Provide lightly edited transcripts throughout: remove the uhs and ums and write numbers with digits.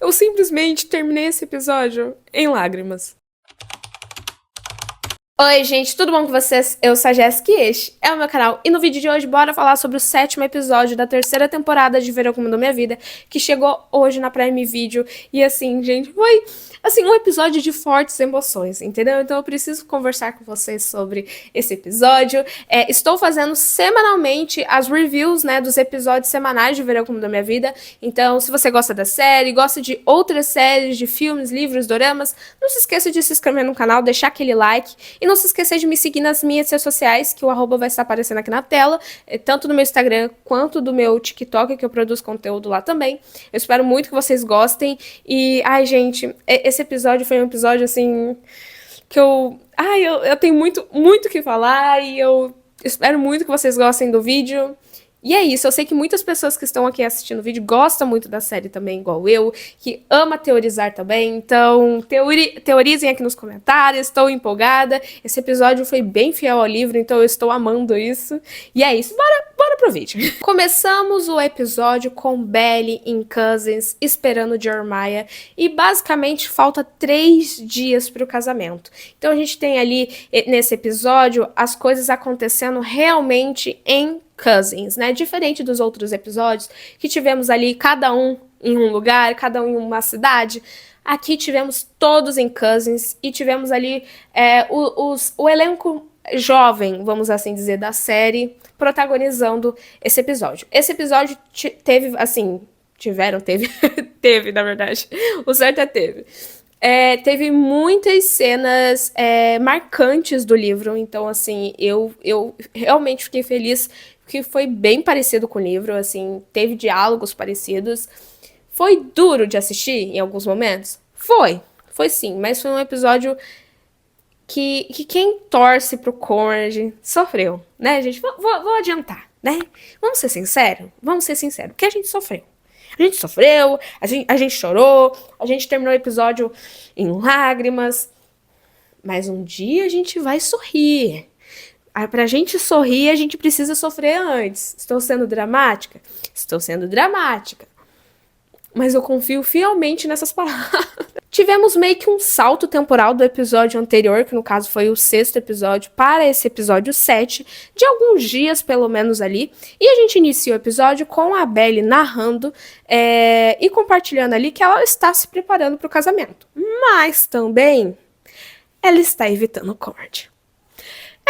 Eu simplesmente terminei esse episódio em lágrimas. Oi, gente, tudo bom com vocês? Eu sou a Jéssica e este é o meu canal. E no vídeo de hoje, bora falar sobre o 7º episódio da 3ª temporada de Verão Como Mudou Minha Vida, que chegou hoje na Prime Video. E assim, gente, foi um episódio de fortes emoções, entendeu? Então eu preciso conversar com vocês sobre esse episódio. Estou fazendo semanalmente as reviews, né, dos episódios semanais de Verão Como Mudou Minha Vida. Então, se você gosta da série, gosta de outras séries, de filmes, livros, doramas, não se esqueça de se inscrever no canal, deixar aquele like e não se esquecer de me seguir nas minhas redes sociais, que o arroba vai estar aparecendo aqui na tela, tanto do meu Instagram quanto do meu TikTok, que eu produzo conteúdo lá também. Eu espero muito que vocês gostem. E, ai, gente, esse episódio foi um episódio, assim, que eu tenho muito o que falar e eu espero muito que vocês gostem do vídeo. E é isso, eu sei que muitas pessoas que estão aqui assistindo o vídeo gostam muito da série também, igual eu, que ama teorizar também, então teorizem aqui nos comentários, estou empolgada, esse episódio foi bem fiel ao livro, então eu estou amando isso, e é isso, bora pro vídeo. Começamos o episódio com Belly em Cousins, esperando Jeremiah, e basicamente falta 3 dias pro casamento. Então a gente tem ali, nesse episódio, as coisas acontecendo realmente em Cousins, né? Diferente dos outros episódios, que tivemos ali cada um em um lugar, cada um em uma cidade. Aqui tivemos todos em Cousins e tivemos ali o elenco jovem, vamos assim dizer, da série, protagonizando esse episódio. Esse episódio teve, assim, teve, na verdade. O certo é teve. Teve muitas cenas marcantes do livro, então, assim, eu realmente fiquei feliz que foi bem parecido com o livro, assim, teve diálogos parecidos. Foi duro de assistir em alguns momentos? Foi sim, mas foi um episódio que quem torce pro Conrad sofreu, né, gente? Vou adiantar, né? Vamos ser sinceros? Vamos ser sinceros, porque a gente sofreu. A gente sofreu, a gente chorou, a gente terminou o episódio em lágrimas, mas um dia a gente vai sorrir. Pra gente sorrir, a gente precisa sofrer antes. Estou sendo dramática? Estou sendo dramática. Mas eu confio fielmente nessas palavras. Tivemos meio que um salto temporal do episódio anterior, que no caso foi o 6º episódio, para esse episódio 7, de alguns dias pelo menos ali. E a gente inicia o episódio com a Belly narrando e compartilhando ali que ela está se preparando para o casamento. Mas também ela está evitando o Conrad.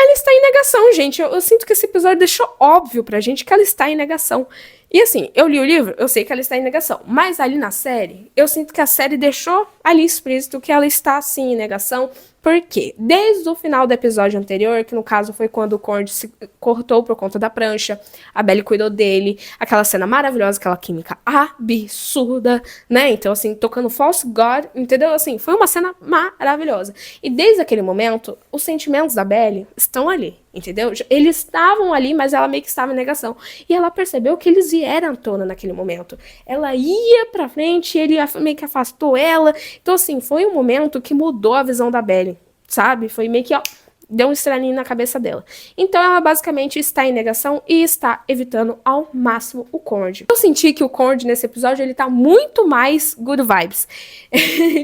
Ela está em negação, gente. Eu sinto que esse episódio deixou óbvio pra gente que ela está em negação. E assim, eu li o livro, eu sei que ela está em negação. Mas ali na série, eu sinto que a série deixou ali explícito que ela está, sim, em negação. Por quê? Desde o final do episódio anterior, que no caso foi quando o Conrad se cortou por conta da prancha, a Belly cuidou dele, aquela cena maravilhosa, aquela química absurda, né? Então, assim, tocando False God, entendeu? Assim, foi uma cena maravilhosa. E desde aquele momento, os sentimentos da Belly estão ali, entendeu? Eles estavam ali, mas ela meio que estava em negação. E ela percebeu que eles vieram à tona naquele momento. Ela ia pra frente, ele meio que afastou ela. Então, assim, foi um momento que mudou a visão da Belly, sabe? Foi meio que, ó, deu um estralinho na cabeça dela. Então ela basicamente está em negação e está evitando ao máximo o Conrad. Eu senti que o Conrad nesse episódio, ele tá muito mais good vibes.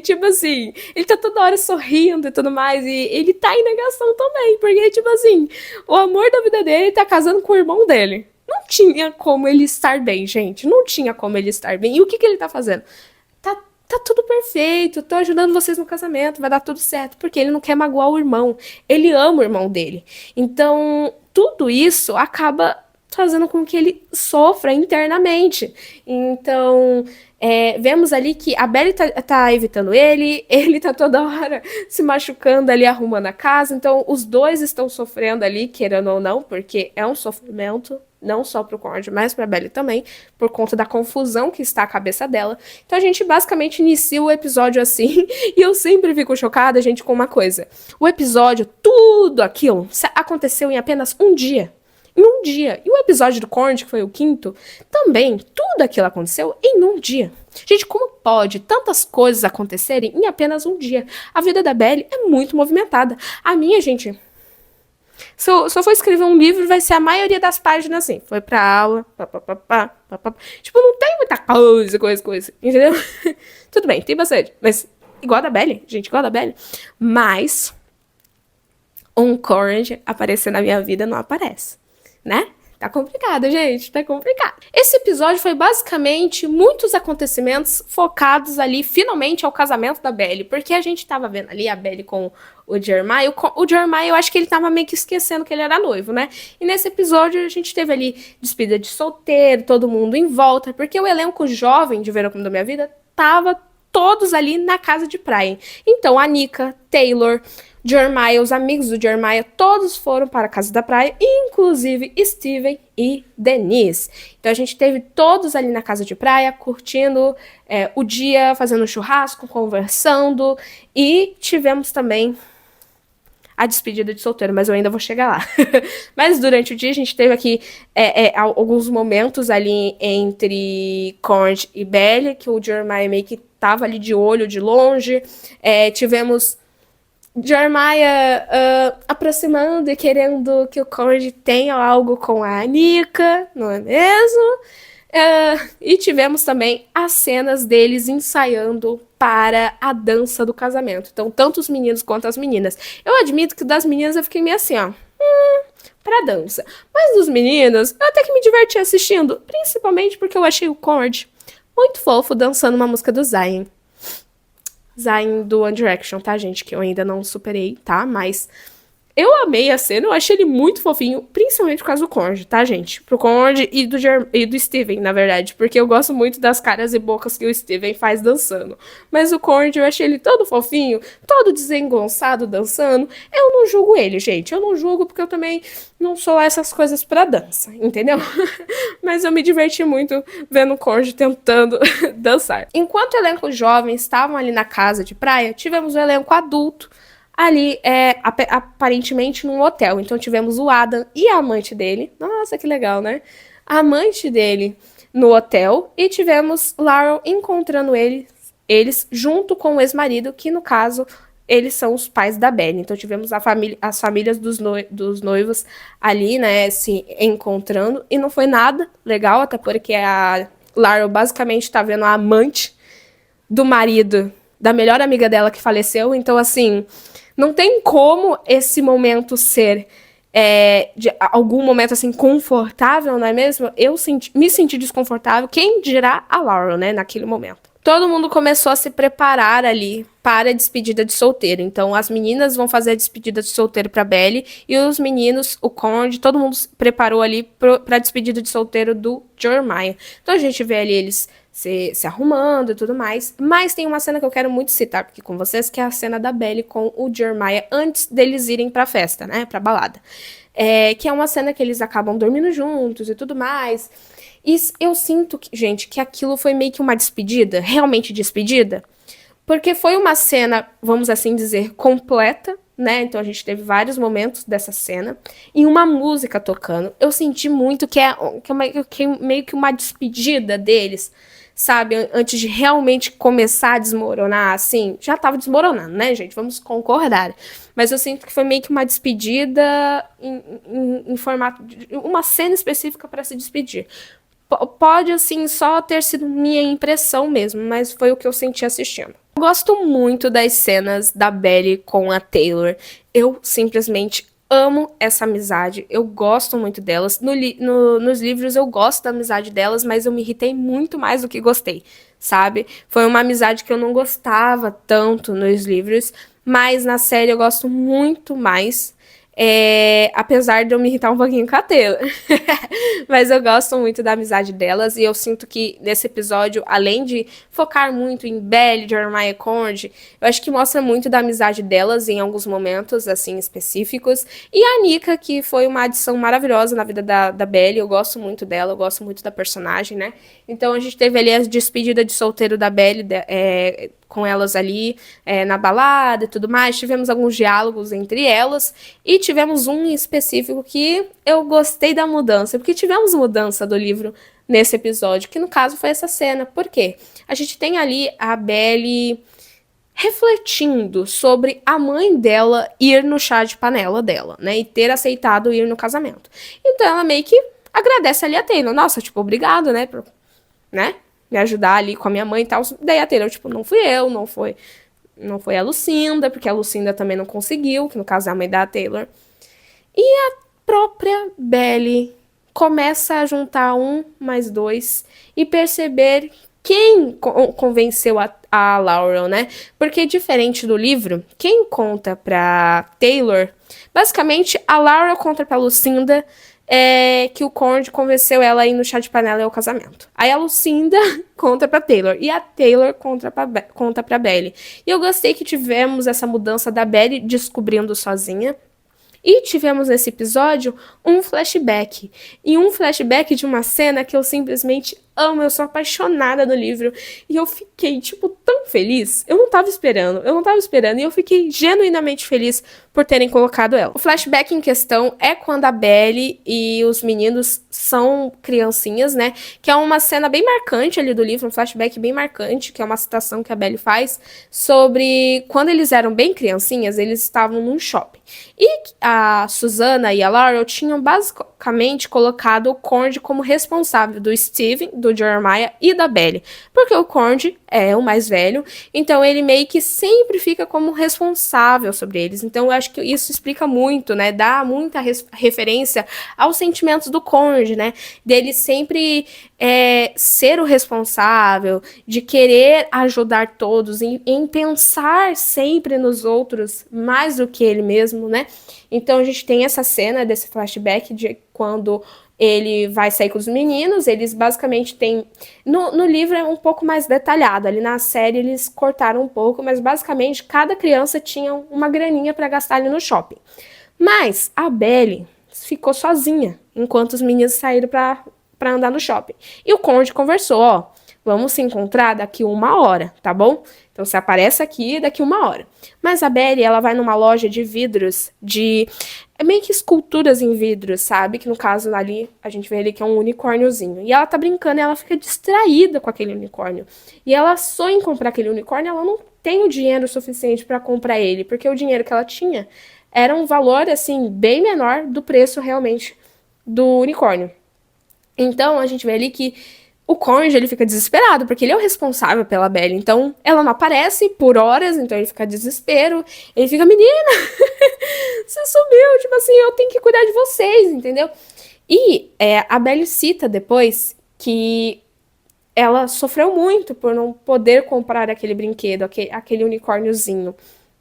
Tipo assim, ele tá toda hora sorrindo e tudo mais, e ele tá em negação também, porque tipo assim, o amor da vida dele tá casando com o irmão dele. Não tinha como ele estar bem, gente. Não tinha como ele estar bem. E o que ele tá fazendo? Tá tudo perfeito, tô ajudando vocês no casamento, vai dar tudo certo, porque ele não quer magoar o irmão, ele ama o irmão dele. Então, tudo isso acaba fazendo com que ele sofra internamente. Então, vemos ali que a Belly tá evitando ele tá toda hora se machucando ali, arrumando a casa, então os dois estão sofrendo ali, querendo ou não, porque é um sofrimento, não só pro Conrad, mas pra Belly também, por conta da confusão que está a cabeça dela. Então a gente basicamente inicia o episódio assim, e eu sempre fico chocada, gente, com uma coisa. O episódio, tudo aquilo, aconteceu em apenas um dia. Em um dia. E o episódio do Conrad, que foi o 5º, também, tudo aquilo aconteceu em um dia. Gente, como pode tantas coisas acontecerem em apenas um dia? A vida da Belly é muito movimentada. A minha, gente, Se eu for escrever um livro, vai ser a maioria das páginas assim. Foi pra aula, papapá, papapá. Tipo, não tem muita coisa, entendeu? Tudo bem, tem bastante. Mas igual a da Belly, gente, igual a da Belly. Mas um Courage aparecer na minha vida não aparece, né? Tá complicado, gente, tá complicado. Esse episódio foi basicamente muitos acontecimentos focados ali, finalmente, ao casamento da Belly, porque a gente tava vendo ali a Belly com o Jeremiah. O Jeremiah, eu acho que ele tava meio que esquecendo que ele era noivo, né? E nesse episódio a gente teve ali despedida de solteiro, todo mundo em volta, porque o elenco jovem de Verão Como da Minha Vida tava todos ali na casa de praia. Então a Nika, Taylor, Jeremiah, os amigos do Jeremiah, todos foram para a casa da praia, inclusive Steven e Denise. Então a gente teve todos ali na casa de praia, curtindo o dia, fazendo churrasco, conversando, e tivemos também a despedida de solteiro, mas eu ainda vou chegar lá. Mas durante o dia a gente teve aqui alguns momentos ali entre Conrad e Belly, que o Jeremiah meio que tava ali de olho, de longe. Tivemos Jeremiah aproximando e querendo que o Conrad tenha algo com a Nika, não é mesmo? E tivemos também as cenas deles ensaiando para a dança do casamento. Então, tanto os meninos quanto as meninas. Eu admito que das meninas eu fiquei meio assim, ó. Pra dança. Mas dos meninos, eu até que me diverti assistindo. Principalmente porque eu achei o Conrad muito fofo dançando uma música do Zayn. Zayn do One Direction, tá, gente? Que eu ainda não superei, tá? Mas eu amei a cena, eu achei ele muito fofinho, principalmente por causa do Conrad, tá, gente? Pro Conrad e do Steven, na verdade, porque eu gosto muito das caras e bocas que o Steven faz dançando. Mas o Conrad, eu achei ele todo fofinho, todo desengonçado dançando. Eu não julgo ele, gente, eu não julgo porque eu também não sou essas coisas pra dança, entendeu? Mas eu me diverti muito vendo o Conrad tentando dançar. Enquanto o elenco jovem estavam ali na casa de praia, tivemos o elenco adulto ali, aparentemente num hotel. Então tivemos o Adam e a amante dele. Nossa, que legal, né? A amante dele no hotel. E tivemos Laurel encontrando eles junto com o ex-marido, que no caso, eles são os pais da Belly. Então tivemos as famílias dos noivos ali, né, se encontrando. E não foi nada legal, até porque a Laurel basicamente tá vendo a amante do marido da melhor amiga dela que faleceu. Então, assim, não tem como esse momento ser de algum momento, assim, confortável, não é mesmo? Eu me senti desconfortável. Quem dirá a Laurel, né, naquele momento. Todo mundo começou a se preparar ali para a despedida de solteiro. Então, as meninas vão fazer a despedida de solteiro para Belly e os meninos, o Conrad, todo mundo se preparou ali para a despedida de solteiro do Jeremiah. Então, a gente vê ali eles se arrumando e tudo mais. Mas tem uma cena que eu quero muito citar aqui com vocês, que é a cena da Belly com o Jeremiah antes deles irem pra festa, né, pra balada. Que é uma cena que eles acabam dormindo juntos e tudo mais. E eu sinto, gente, que aquilo foi meio que uma despedida, realmente despedida, porque foi uma cena, vamos assim dizer, completa, né? Então a gente teve vários momentos dessa cena e uma música tocando. Eu senti muito que é meio que uma despedida deles, sabe? Antes de realmente começar a desmoronar, assim, já tava desmoronando, né, gente? Vamos concordar. Mas eu sinto que foi meio que uma despedida em formato de uma cena específica para se despedir. Pode, assim, só ter sido minha impressão mesmo, mas foi o que eu senti assistindo. Eu gosto muito das cenas da Belly com a Taylor. Eu simplesmente amo essa amizade, eu gosto muito delas. Nos livros eu gosto da amizade delas, mas eu me irritei muito mais do que gostei, sabe? Foi uma amizade que eu não gostava tanto nos livros, mas na série eu gosto muito mais. Apesar de eu me irritar um pouquinho com a Taylor. Mas eu gosto muito da amizade delas. E eu sinto que nesse episódio, além de focar muito em Belly, Jeremiah e Conrad, eu acho que mostra muito da amizade delas em alguns momentos, assim, específicos. E a Nika, que foi uma adição maravilhosa na vida da Belly. Eu gosto muito dela, eu gosto muito da personagem, né? Então a gente teve ali a despedida de solteiro da Belly, com elas ali na balada e tudo mais. Tivemos alguns diálogos entre elas e tivemos um em específico que eu gostei da mudança, porque tivemos mudança do livro nesse episódio, que no caso foi essa cena. Por quê? A gente tem ali a Belly refletindo sobre a mãe dela ir no chá de panela dela, né? E ter aceitado ir no casamento. Então ela meio que agradece ali a Taylor. Nossa, tipo, obrigado, né? Por, né? Me ajudar ali com a minha mãe e tal. Daí a Taylor, tipo, não fui eu, não foi a Lucinda, porque a Lucinda também não conseguiu, que no caso é a mãe da Taylor. E a própria Belly começa a juntar 1 mais 2 e perceber quem convenceu a Laurel, né? Porque diferente do livro, quem conta pra Taylor, basicamente a Laurel conta pra Lucinda que o Conde convenceu ela a ir no chá de panela e ao casamento. Aí a Lucinda conta pra Taylor e a Taylor conta pra Belly. E eu gostei que tivemos essa mudança da Belly descobrindo sozinha. E tivemos nesse episódio um flashback. E um flashback de uma cena que eu simplesmente amo. Eu sou apaixonada no livro. E eu fiquei, tipo, tão feliz. Eu não tava esperando. E eu fiquei genuinamente feliz por terem colocado ela. O flashback em questão é quando a Belly e os meninos são criancinhas, né? Que é uma cena bem marcante ali do livro. Um flashback bem marcante. Que é uma citação que a Belly faz sobre quando eles eram bem criancinhas, eles estavam num shopping. E a Susana e a Laurel tinham basicamente colocado o Conde como responsável do Steven, do Jeremiah e da Belly. Porque o Conde é o mais velho, então ele meio que sempre fica como responsável sobre eles. Então eu acho que isso explica muito, né? Dá muita referência aos sentimentos do Conde, né? Dele sempre ser o responsável, de querer ajudar todos, em pensar sempre nos outros mais do que ele mesmo, né? Então a gente tem essa cena desse flashback de quando ele vai sair com os meninos, eles basicamente têm... No livro é um pouco mais detalhado, ali na série eles cortaram um pouco, mas basicamente cada criança tinha uma graninha para gastar ali no shopping. Mas a Belly ficou sozinha, enquanto os meninos saíram para andar no shopping. E o Conde conversou, ó, vamos se encontrar daqui 1 hora, tá bom? Então você aparece aqui daqui 1 hora. Mas a Belly, ela vai numa loja de vidros, meio que esculturas em vidros, sabe? Que no caso ali, a gente vê ali que é um unicórniozinho. E ela tá brincando e ela fica distraída com aquele unicórnio. E ela sonha em comprar aquele unicórnio, ela não tem o dinheiro suficiente para comprar ele, porque o dinheiro que ela tinha era um valor, assim, bem menor do preço realmente do unicórnio. Então, a gente vê ali que o Conde, ele fica desesperado, porque ele é o responsável pela Belly. Então, ela não aparece por horas, então ele fica desespero. Ele fica, menina, você sumiu, tipo assim, eu tenho que cuidar de vocês, entendeu? E a Belly cita depois que ela sofreu muito por não poder comprar aquele brinquedo, aquele unicórniozinho.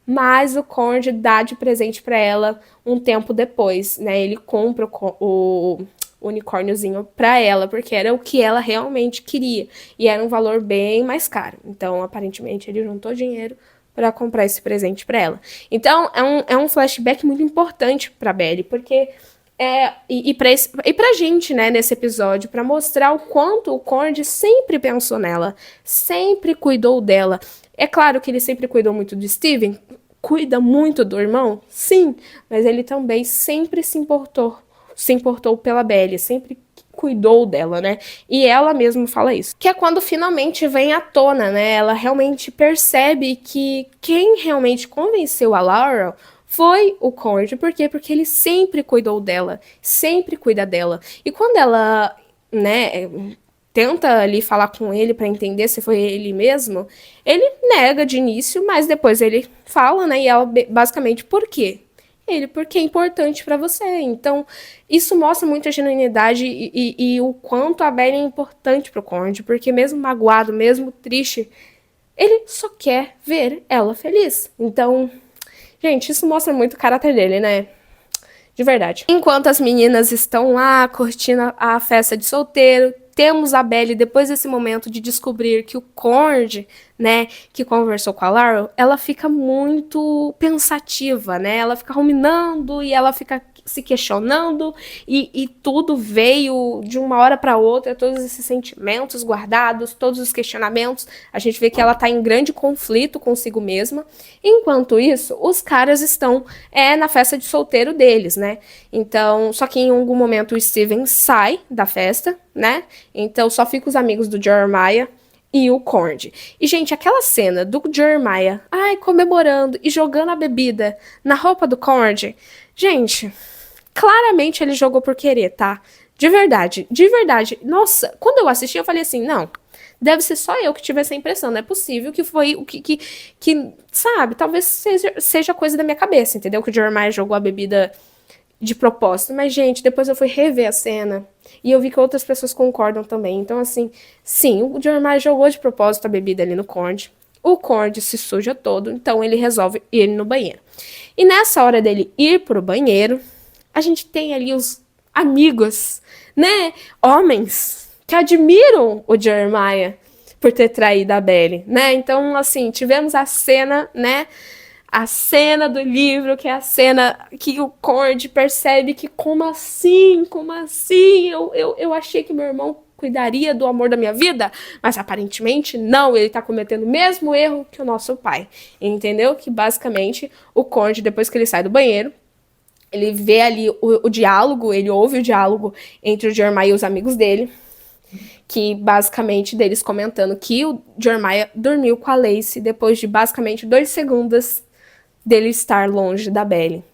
Mas o Conde dá de presente pra ela um tempo depois, né? Ele compra o unicórniozinho pra ela, porque era o que ela realmente queria. E era um valor bem mais caro. Então, aparentemente, ele juntou dinheiro para comprar esse presente pra ela. Então, é um flashback muito importante pra Belly, porque... e pra gente, né, nesse episódio, pra mostrar o quanto o Conde sempre pensou nela, sempre cuidou dela. É claro que ele sempre cuidou muito do Steven, cuida muito do irmão, sim, mas ele também sempre se importou pela Belly, sempre cuidou dela, né? E ela mesma fala isso. Que é quando finalmente vem à tona, né? Ela realmente percebe que quem realmente convenceu a Laurel foi o Conde. Por quê? Porque ele sempre cuidou dela, sempre cuida dela. E quando ela, né, tenta ali falar com ele para entender se foi ele mesmo, ele nega de início, mas depois ele fala, né? E ela basicamente, por quê? Ele, porque é importante pra você. Então, isso mostra muito a genuinidade e o quanto a Belly é importante pro Conde, porque mesmo magoado, mesmo triste, ele só quer ver ela feliz. Então, gente, isso mostra muito o caráter dele, né? De verdade. Enquanto as meninas estão lá curtindo a festa de solteiro, temos a Belly, depois desse momento de descobrir que o Conde, né, que conversou com a Laurel, ela fica muito pensativa, né? Ela fica ruminando e ela fica se questionando e tudo veio de uma hora para outra, todos esses sentimentos guardados, todos os questionamentos. A gente vê que ela tá em grande conflito consigo mesma. Enquanto isso, os caras estão na festa de solteiro deles, né? Então, só que em algum momento o Steven sai da festa, né? Então só fica os amigos do Jeremiah e o Cord. E, gente, aquela cena do Jeremiah, comemorando e jogando a bebida na roupa do Cord, gente, claramente ele jogou por querer, tá? De verdade, de verdade. Nossa, quando eu assisti, eu falei assim, não, deve ser só eu que tive essa impressão, não é possível que foi o que sabe, talvez seja coisa da minha cabeça, entendeu? Que o Jeremiah jogou a bebida de propósito. Mas, gente, depois eu fui rever a cena e eu vi que outras pessoas concordam também. Então, assim, sim, o Jeremiah jogou de propósito a bebida ali no Cord. O Cord se suja todo, então ele resolve ir no banheiro. E nessa hora dele ir pro banheiro, a gente tem ali os amigos, né, homens, que admiram o Jeremiah por ter traído a Belly, né? Então, assim, tivemos a cena, né, a cena do livro, que é a cena que o Cord percebe que como assim, eu achei que meu irmão cuidaria do amor da minha vida, mas aparentemente não, ele tá cometendo o mesmo erro que o nosso pai, entendeu? Que basicamente o Cord, depois que ele sai do banheiro, ele vê ali o diálogo, ele ouve o diálogo entre o Jeremiah e os amigos dele, que basicamente deles comentando que o Jeremiah dormiu com a Lacey depois de basicamente 2 segundos dele estar longe da Belly.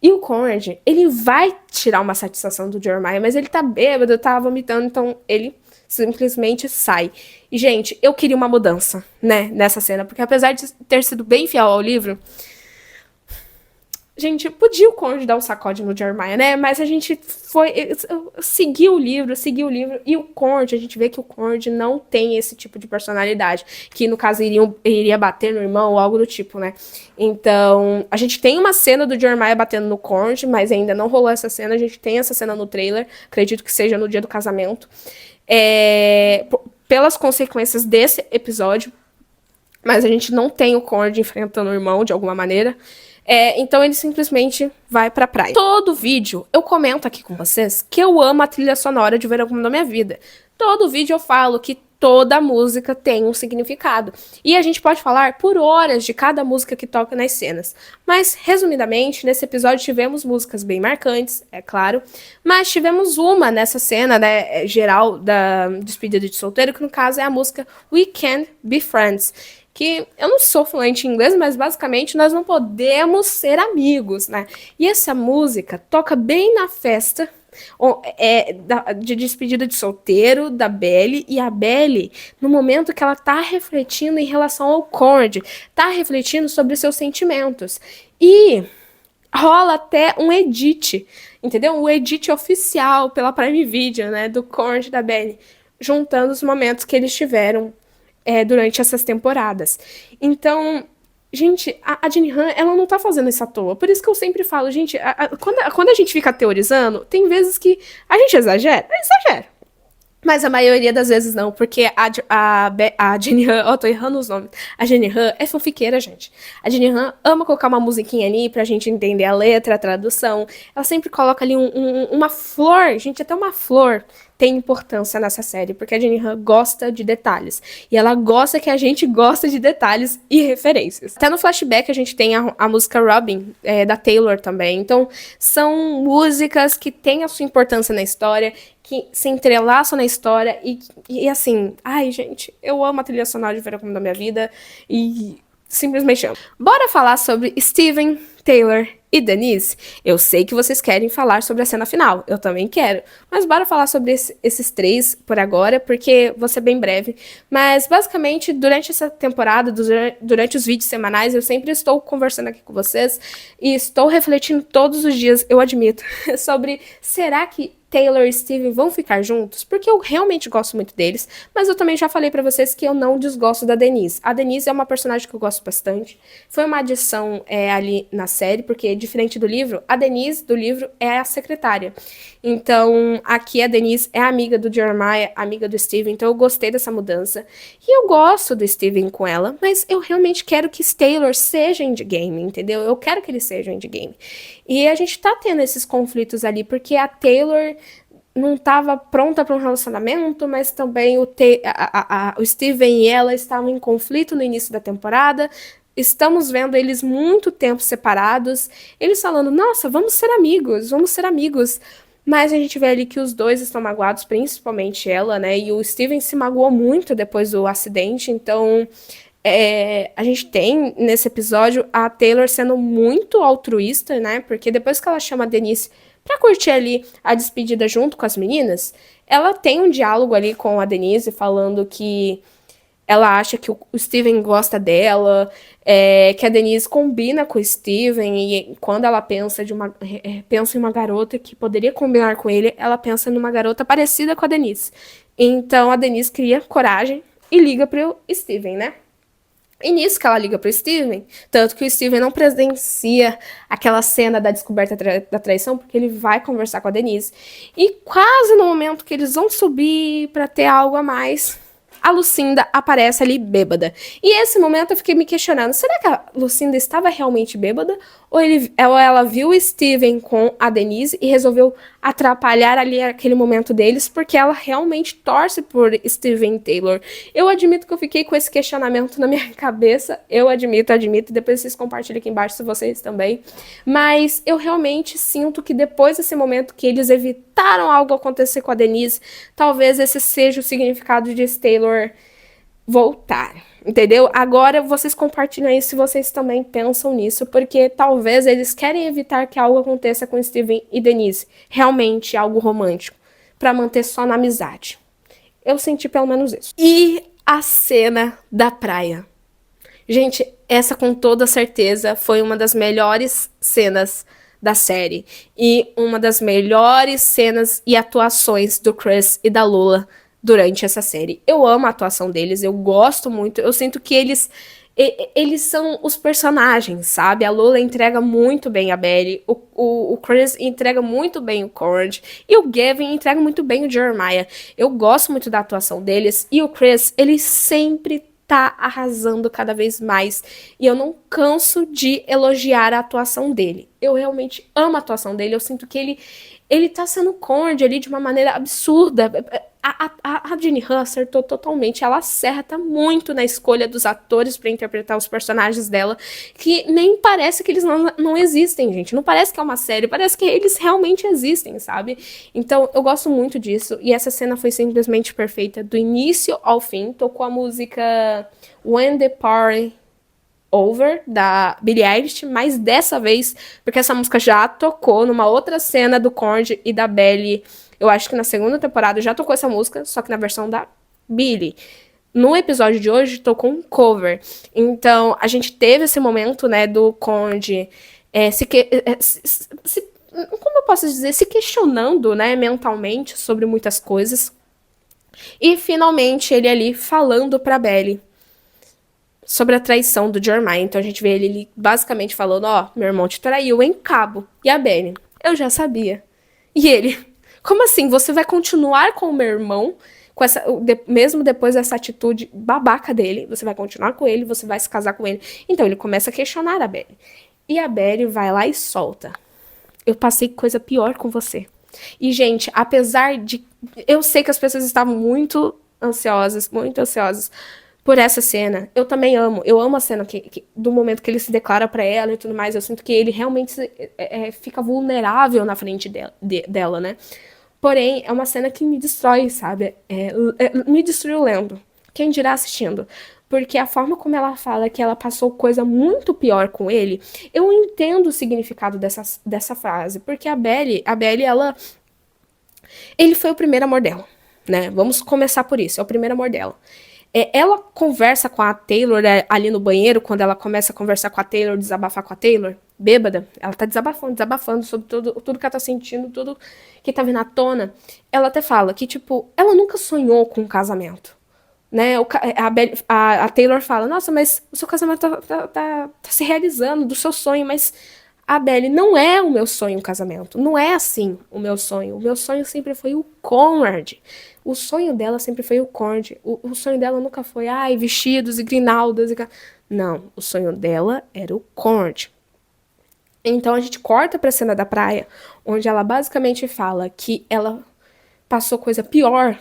E o Cord, ele vai tirar uma satisfação do Jeremiah, mas ele tá bêbado, tá vomitando, então ele simplesmente sai. E, gente, eu queria uma mudança, né, nessa cena, porque apesar de ter sido bem fiel ao livro, gente, podia o Cord dar um sacode no Jeremiah, né? Mas a gente seguiu o livro, e o Cord, a gente vê que o Cord não tem esse tipo de personalidade, que no caso iria bater no irmão ou algo do tipo, né? Então, a gente tem uma cena do Jeremiah batendo no Cord, mas ainda não rolou essa cena, a gente tem essa cena no trailer, acredito que seja no dia do casamento. Pelas consequências desse episódio, mas a gente não tem o Cord enfrentando o irmão de alguma maneira. Então ele simplesmente vai pra praia. Todo vídeo eu comento aqui com vocês que eu amo a trilha sonora de Verão Como da Minha Vida. Todo vídeo eu falo que toda música tem um significado. E a gente pode falar por horas de cada música que toca nas cenas. Mas, resumidamente, nesse episódio tivemos músicas bem marcantes, é claro. Mas tivemos uma nessa cena, né, geral da despedida de solteiro, que no caso é a música We Can't Be Friends. Que eu não sou fluente em inglês, mas basicamente nós não podemos ser amigos, né? E essa música toca bem na festa de despedida de solteiro da Belly, e a Belly, no momento que ela tá refletindo em relação ao Cord, tá refletindo sobre seus sentimentos. E rola até um edit, entendeu? Um edit oficial pela Prime Video, né? Do Cord e da Belly, juntando os momentos que eles tiveram durante essas temporadas. Então, gente, a Jenny Han, ela não tá fazendo isso à toa. Por isso que eu sempre falo, gente, quando a gente fica teorizando, tem vezes que a gente exagera. Mas a maioria das vezes não, porque a Jenny Han, tô errando os nomes. A Jenny Han é fanfiqueira, gente. A Jenny Han ama colocar uma musiquinha ali pra gente entender a letra, a tradução. Ela sempre coloca ali uma flor, gente, até uma flor tem importância nessa série, porque a Jenny Han gosta de detalhes. E ela gosta que a gente gosta de detalhes e referências. Até no flashback a gente tem a música Robin, da Taylor também. Então, são músicas que têm a sua importância na história, que se entrelaçam na história e assim, ai, gente, eu amo a trilha sonora de Verão Como da Minha Vida e simplesmente amo. Bora falar sobre Steven, Taylor e Denise? Eu sei que vocês querem falar sobre a cena final, eu também quero, mas bora falar sobre esses 3 por agora, porque vou ser bem breve. Mas basicamente, durante essa temporada, durante os vídeos semanais, eu sempre estou conversando aqui com vocês e estou refletindo todos os dias, eu admito, sobre será que Taylor e Steven vão ficar juntos, porque eu realmente gosto muito deles, mas eu também já falei pra vocês que eu não desgosto da Denise. A Denise é uma personagem que eu gosto bastante, foi uma adição ali na série, porque diferente do livro, a Denise do livro é a secretária. Então, aqui a Denise é amiga do Jeremiah, amiga do Steven, então eu gostei dessa mudança. E eu gosto do Steven com ela, mas eu realmente quero que Taylor seja endgame, entendeu? Eu quero que ele seja endgame. E a gente tá tendo esses conflitos ali, porque a Taylor não estava pronta para um relacionamento, mas também o Steven e ela estavam em conflito no início da temporada. Estamos vendo eles muito tempo separados, eles falando, nossa, vamos ser amigos, Mas a gente vê ali que os dois estão magoados, principalmente ela, né? E o Steven se magoou muito depois do acidente, então a gente tem nesse episódio a Taylor sendo muito altruísta, né? Porque depois que ela chama a Denise pra curtir ali a despedida junto com as meninas, ela tem um diálogo ali com a Denise falando que ela acha que o Steven gosta dela, que a Denise combina com o Steven, e quando ela pensa em uma garota que poderia combinar com ele, ela pensa numa garota parecida com a Denise. Então a Denise cria coragem e liga pro Steven, né? E nisso que ela liga pro Steven, tanto que o Steven não presencia aquela cena da descoberta da traição, porque ele vai conversar com a Denise. E quase no momento que eles vão subir pra ter algo a mais, a Lucinda aparece ali bêbada. E esse momento eu fiquei me questionando, será que a Lucinda estava realmente bêbada? Ou ela viu o Steven com a Denise e resolveu atrapalhar ali aquele momento deles, porque ela realmente torce por Steven Taylor. Eu admito que eu fiquei com esse questionamento na minha cabeça, eu admito, depois vocês compartilhem aqui embaixo se vocês também. Mas eu realmente sinto que depois desse momento que eles evitaram algo acontecer com a Denise, talvez esse seja o significado de Taylor voltar, entendeu? Agora vocês compartilham aí se vocês também pensam nisso, porque talvez eles querem evitar que algo aconteça com Steven e Denise, realmente algo romântico, pra manter só na amizade. Eu senti pelo menos isso. E a cena da praia. Gente, essa com toda certeza foi uma das melhores cenas da série. E uma das melhores cenas e atuações do Chris e da Lula durante essa série. Eu amo a atuação deles, eu gosto muito. Eu sinto que eles são os personagens, sabe? A Lola entrega muito bem a Betty, o Chris entrega muito bem o Cord, e o Gavin entrega muito bem o Jeremiah. Eu gosto muito da atuação deles, e o Chris, ele sempre tá arrasando cada vez mais, e eu não canso de elogiar a atuação dele. Eu realmente amo a atuação dele, eu sinto que ele tá sendo Cord ali de uma maneira absurda. A Jenny Han acertou totalmente, ela acerta muito na escolha dos atores para interpretar os personagens dela, que nem parece que eles não existem, gente. Não parece que é uma série, parece que eles realmente existem, sabe? Então, eu gosto muito disso, e essa cena foi simplesmente perfeita, do início ao fim. Tocou a música When the Party Over, da Billie Eilish, mas dessa vez, porque essa música já tocou numa outra cena do Cord e da Belly. Eu acho que na segunda temporada já tocou essa música, só que na versão da Billie. No episódio de hoje, tocou um cover. Então, a gente teve esse momento, né, do Conde como eu posso dizer, se questionando, né, mentalmente sobre muitas coisas. E, finalmente, ele ali falando pra Belly sobre a traição do Jeremiah. Então, a gente vê ele basicamente falando, meu irmão te traiu em cabo. E a Belly, eu já sabia. E ele, como assim? Você vai continuar com o meu irmão, mesmo depois dessa atitude babaca dele, você vai continuar com ele, você vai se casar com ele. Então ele começa a questionar a Belly. E a Belly vai lá e solta. Eu passei coisa pior com você. E, gente, apesar de... Eu sei que as pessoas estavam muito ansiosas por essa cena. Eu também amo. Eu amo a cena do momento que ele se declara pra ela e tudo mais. Eu sinto que ele realmente fica vulnerável na frente dela, né? Porém, é uma cena que me destrói, sabe? Me destruiu lendo. Quem dirá assistindo? Porque a forma como ela fala que ela passou coisa muito pior com ele, eu entendo o significado dessa frase. Porque a Belly, ele foi o primeiro amor dela, né? Vamos começar por isso, é o primeiro amor dela. Ela conversa com a Taylor ali no banheiro, quando ela começa a conversar com a Taylor, desabafar com a Taylor, bêbada. Ela tá desabafando sobre tudo que ela tá sentindo, tudo que tá vindo à tona. Ela até fala que, tipo, ela nunca sonhou com um casamento. Né? A Taylor fala, nossa, mas o seu casamento tá se realizando, do seu sonho, mas a Belly, não é o meu sonho um casamento, não é assim o meu sonho sempre foi o Conrad, o sonho dela sempre foi o Conrad, o sonho dela nunca foi, vestidos e grinaldas, não, o sonho dela era o Conrad. Então a gente corta pra cena da praia, onde ela basicamente fala que ela passou coisa pior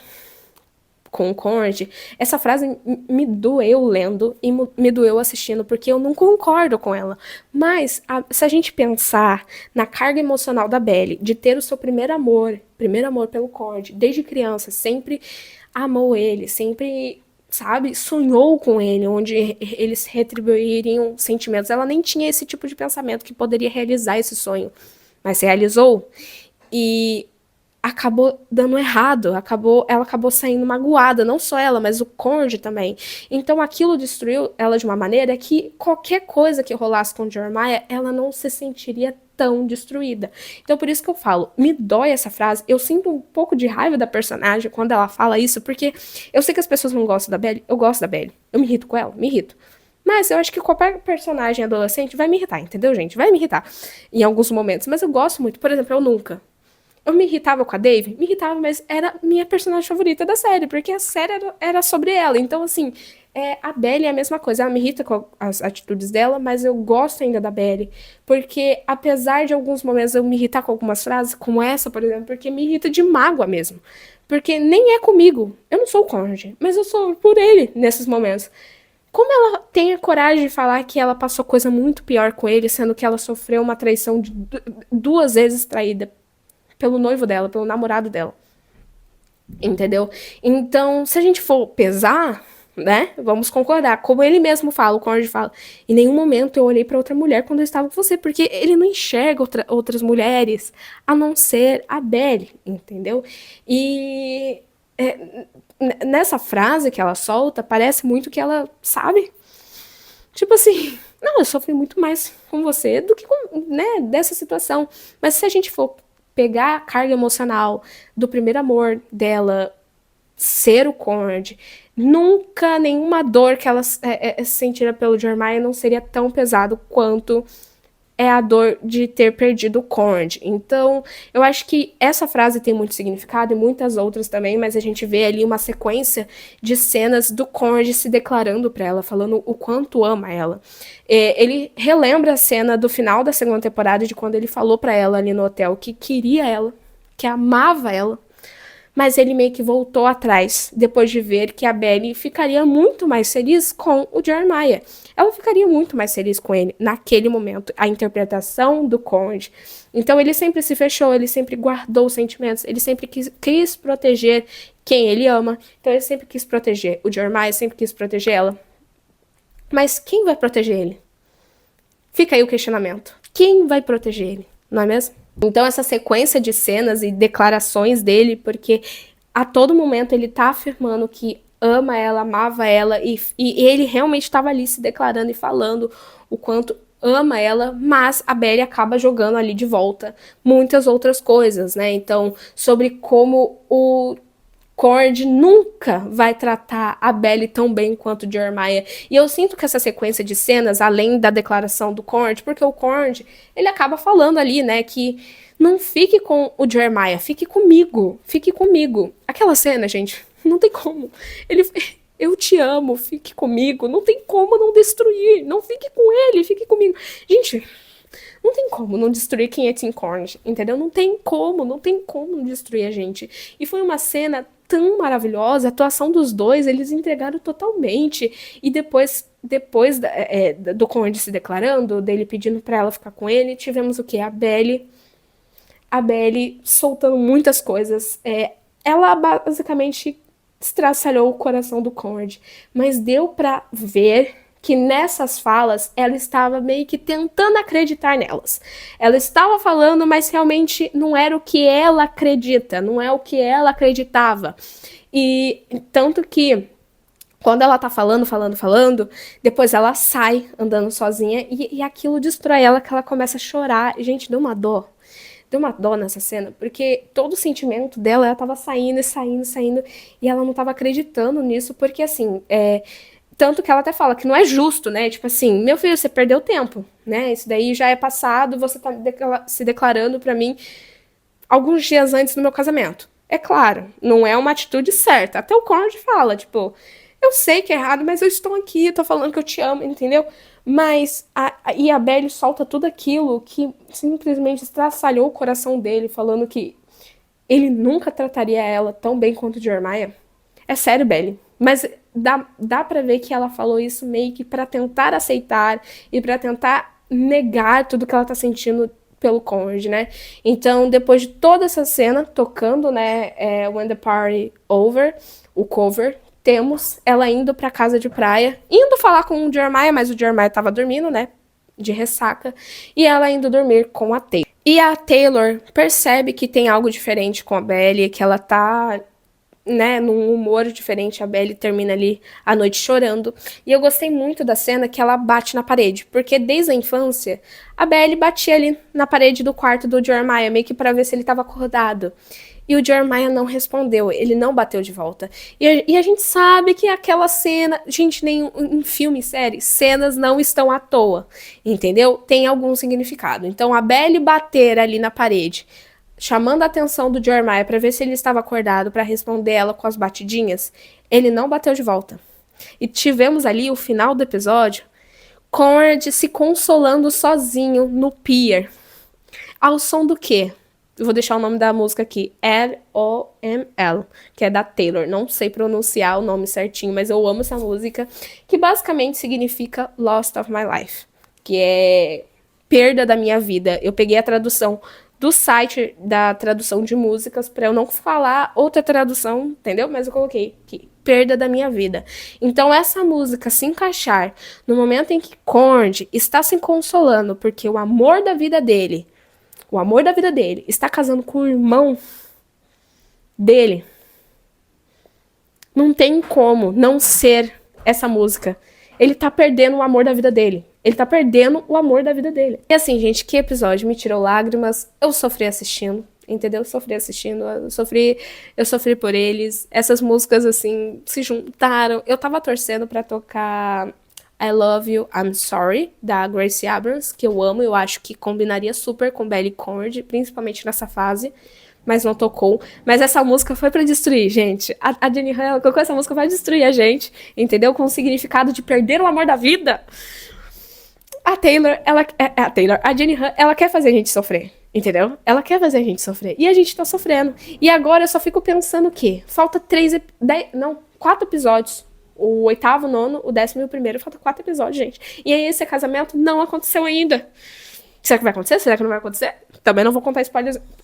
com o Conrad, essa frase me doeu lendo e me doeu assistindo, porque eu não concordo com ela. Mas, se a gente pensar na carga emocional da Belly, de ter o seu primeiro amor pelo Conrad, desde criança, sempre amou ele, sempre, sabe, sonhou com ele, onde eles retribuiriam sentimentos. Ela nem tinha esse tipo de pensamento que poderia realizar esse sonho, mas realizou. E acabou dando errado, ela acabou saindo magoada, não só ela, mas o Conrad também. Então aquilo destruiu ela de uma maneira que qualquer coisa que rolasse com Jeremiah, ela não se sentiria tão destruída. Então por isso que eu falo, me dói essa frase, eu sinto um pouco de raiva da personagem quando ela fala isso, porque eu sei que as pessoas não gostam da Belly, eu gosto da Belly, eu me irrito com ela, me irrito. Mas eu acho que qualquer personagem adolescente vai me irritar, entendeu, gente? Vai me irritar em alguns momentos, mas eu gosto muito. Por exemplo, eu me irritava com a Dave? Me irritava, mas era minha personagem favorita da série, porque a série era sobre ela. Então, assim, a Belly é a mesma coisa. Ela me irrita com as atitudes dela, mas eu gosto ainda da Belly. Porque, apesar de alguns momentos eu me irritar com algumas frases, como essa, por exemplo, porque me irrita de mágoa mesmo. Porque nem é comigo. Eu não sou o Conrad, mas eu sou por ele nesses momentos. Como ela tem a coragem de falar que ela passou coisa muito pior com ele, sendo que ela sofreu uma traição de 2 vezes traída pelo noivo dela, pelo namorado dela. Entendeu? Então, se a gente for pesar, né? Vamos concordar. Como ele mesmo fala, o Conrad fala, em nenhum momento eu olhei para outra mulher quando eu estava com você, porque ele não enxerga outras mulheres a não ser a Belly, entendeu? E nessa frase que ela solta, parece muito que ela sabe. Tipo assim, não, eu sofri muito mais com você do que com, né, dessa situação. Mas se a gente for pegar a carga emocional do primeiro amor dela ser o Conrad, nunca nenhuma dor que ela sentira pelo Jeremiah não seria tão pesado quanto é a dor de ter perdido o Conrad. Então, eu acho que essa frase tem muito significado e muitas outras também, mas a gente vê ali uma sequência de cenas do Conrad se declarando pra ela, falando o quanto ama ela. Ele relembra a cena do final da segunda temporada, de quando ele falou pra ela ali no hotel que queria ela, que amava ela, mas ele meio que voltou atrás, depois de ver que a Belly ficaria muito mais feliz com o Jeremiah. Ela ficaria muito mais feliz com ele naquele momento, a interpretação do Conrad. Então ele sempre se fechou, ele sempre guardou os sentimentos, ele sempre quis proteger quem ele ama. Então ele sempre quis proteger o Jeremiah, sempre quis proteger ela. Mas quem vai proteger ele? Fica aí o questionamento. Quem vai proteger ele? Não é mesmo? Então essa sequência de cenas e declarações dele, porque a todo momento ele tá afirmando que ama ela, amava ela, e ele realmente estava ali se declarando e falando o quanto ama ela, mas a Belly acaba jogando ali de volta muitas outras coisas, né? Então, sobre como o Conrad nunca vai tratar a Belly tão bem quanto o Jeremiah. E eu sinto que essa sequência de cenas, além da declaração do Conrad, porque o Conrad, ele acaba falando ali, né, que não fique com o Jeremiah, fique comigo, fique comigo. Aquela cena, gente, não tem como. Eu te amo, fique comigo, não tem como não destruir, não fique com ele, fique comigo. Gente, não tem como não destruir quem é Tim Conrad, entendeu? Não tem como não destruir a gente. E foi uma cena tão maravilhosa, a atuação dos dois, eles entregaram totalmente. E depois do Conrad se declarando, dele pedindo pra ela ficar com ele, tivemos o quê? A Belly soltando muitas coisas. Ela basicamente estraçalhou o coração do Conrad, mas deu pra ver que nessas falas ela estava meio que tentando acreditar nelas. Ela estava falando, mas realmente não era o que ela acredita, não é o que ela acreditava. E tanto que quando ela tá falando, depois ela sai andando sozinha e aquilo destrói ela, que ela começa a chorar. Gente, deu uma dó. Deu uma dó nessa cena, porque todo o sentimento dela, ela tava saindo, e ela não tava acreditando nisso, porque assim, tanto que ela até fala que não é justo, né? Tipo assim, meu filho, você perdeu tempo, né? Isso daí já é passado, você tá se declarando pra mim alguns dias antes do meu casamento. É claro, não é uma atitude certa. Até o Conrad fala, tipo, eu sei que é errado, mas eu estou aqui, eu tô falando que eu te amo, entendeu? Mas a Belly solta tudo aquilo que simplesmente estraçalhou o coração dele, falando que ele nunca trataria ela tão bem quanto o Jeremiah. É sério, Belly. Mas dá pra ver que ela falou isso meio que pra tentar aceitar e pra tentar negar tudo que ela tá sentindo pelo Conrad, né? Então, depois de toda essa cena tocando, né, When the Party Over, o cover, temos ela indo pra casa de praia, indo falar com o Jeremiah, mas o Jeremiah tava dormindo, né, de ressaca, e ela indo dormir com a Taylor. E a Taylor percebe que tem algo diferente com a Belly, que ela tá, né, num humor diferente. A Belly termina ali a noite chorando. E eu gostei muito da cena que ela bate na parede, porque desde a infância a Belly batia ali na parede do quarto do Jeremiah, meio que pra ver se ele tava acordado. E o Jeremiah não respondeu, ele não bateu de volta. E a gente sabe que aquela cena... Gente, nem em filme e série, cenas não estão à toa, entendeu? Tem algum significado. Então, a Belly bater ali na parede, chamando a atenção do Jeremiah para ver se ele estava acordado, para responder ela com as batidinhas, ele não bateu de volta. E tivemos ali o final do episódio, Conrad se consolando sozinho no pier. Ao som do quê? Eu vou deixar o nome da música aqui, L-O-M-L, que é da Taylor. Não sei pronunciar o nome certinho, mas eu amo essa música, que basicamente significa Lost of My Life, que é perda da minha vida. Eu peguei a tradução do site da tradução de músicas para eu não falar outra tradução, entendeu? Mas eu coloquei aqui, perda da minha vida. Então essa música se encaixar no momento em que Conrad está se consolando porque o amor da vida dele está casando com o irmão dele, não tem como não ser essa música. Ele tá perdendo o amor da vida dele. Ele tá perdendo o amor da vida dele. E assim, gente, que episódio me tirou lágrimas. Eu sofri assistindo, entendeu? Eu sofri assistindo, eu sofri por eles. Essas músicas, assim, se juntaram. Eu tava torcendo pra tocar I Love You, I'm Sorry, da Gracie Abrams, que eu amo, eu acho que combinaria super com Belly Conrad, principalmente nessa fase, mas não tocou. Mas essa música foi pra destruir, gente. A Jenny Han, ela colocou essa música pra destruir a gente, entendeu? Com o significado de perder o amor da vida. A Jenny Han, ela quer fazer a gente sofrer, entendeu? Ela quer fazer a gente sofrer. E a gente tá sofrendo. E agora eu só fico pensando o quê? Falta 4 episódios. O 8º, 9º, o 10º e o 1º. Falta 4 episódios, gente. E aí esse casamento não aconteceu ainda. Será que vai acontecer? Será que não vai acontecer? Também não vou contar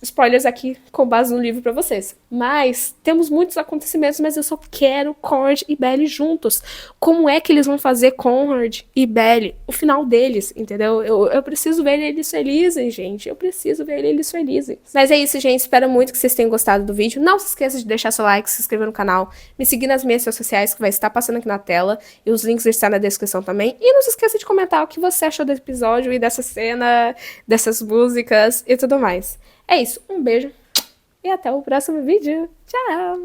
spoilers aqui com base no livro pra vocês. Mas temos muitos acontecimentos, mas eu só quero Conrad e Belly juntos. Como é que eles vão fazer Conrad e Belly? O final deles, entendeu? Eu preciso ver eles felizes, gente. Eu preciso ver eles felizes. Mas é isso, gente. Espero muito que vocês tenham gostado do vídeo. Não se esqueça de deixar seu like, se inscrever no canal, me seguir nas minhas redes sociais, que vai estar passando aqui na tela. E os links estão na descrição também. E não se esqueça de comentar o que você achou desse episódio e dessa cena, dessas músicas e tudo mais. É isso, um beijo e até o próximo vídeo. Tchau!